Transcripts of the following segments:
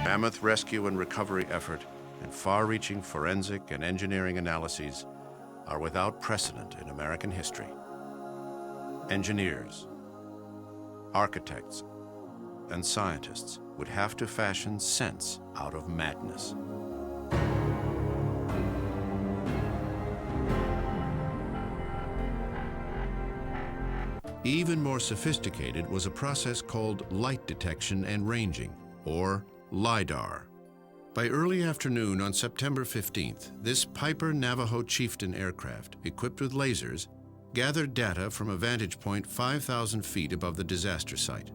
Mammoth rescue and recovery effort and far-reaching forensic and engineering analyses are without precedent in American history. Engineers, architects, and scientists would have to fashion sense out of madness. Even more sophisticated was a process called light detection and ranging, or LIDAR. By early afternoon on September 15th, this Piper Navajo Chieftain aircraft, equipped with lasers, gathered data from a vantage point 5,000 feet above the disaster site.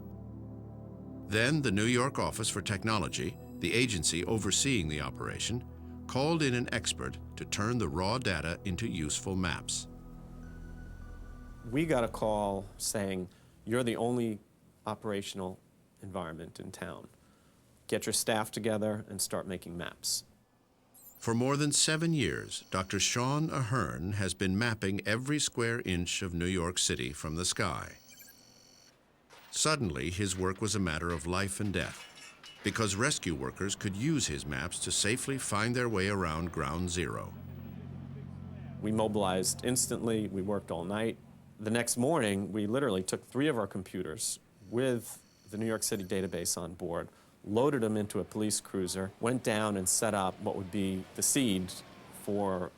Then the New York Office for Technology, the agency overseeing the operation, called in an expert to turn the raw data into useful maps. We got a call saying, "You're the only operational environment in town. Get your staff together and start making maps." For more than 7 years, Dr. Sean Ahern has been mapping every square inch of New York City from the sky. Suddenly, his work was a matter of life and death, because rescue workers could use his maps to safely find their way around Ground Zero. We mobilized instantly. We worked all night. The next morning, we literally took 3 of our computers with the New York City database on board, loaded them into a police cruiser, went down and set up what would be the seed for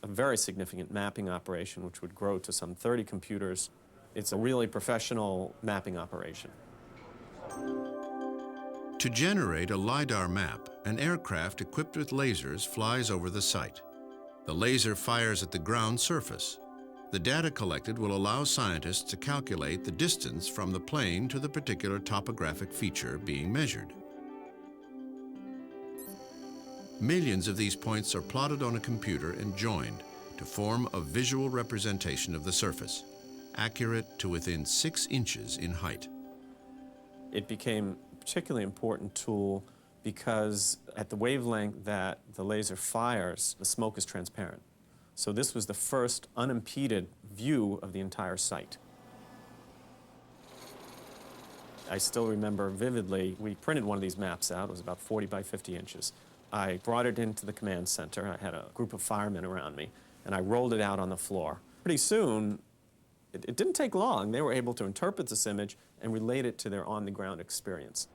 a very significant mapping operation, which would grow to some 30 computers. It's a really professional mapping operation. To generate a LIDAR map, an aircraft equipped with lasers flies over the site. The laser fires at the ground surface. The data collected will allow scientists to calculate the distance from the plane to the particular topographic feature being measured. Millions of these points are plotted on a computer and joined to form a visual representation of the surface, accurate to within 6 inches in height. It became a particularly important tool because at the wavelength that the laser fires, the smoke is transparent. So this was the first unimpeded view of the entire site. I still remember vividly, we printed one of these maps out. It was about 40 by 50 inches. I brought it into the command center. I had a group of firemen around me, and I rolled it out on the floor. Pretty soon, it didn't take long. They were able to interpret this image and relate it to their on-the-ground experience.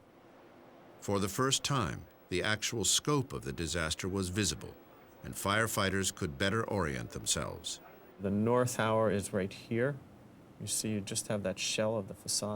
For the first time, the actual scope of the disaster was visible, and firefighters could better orient themselves. The north tower is right here. You see, you just have that shell of the facade.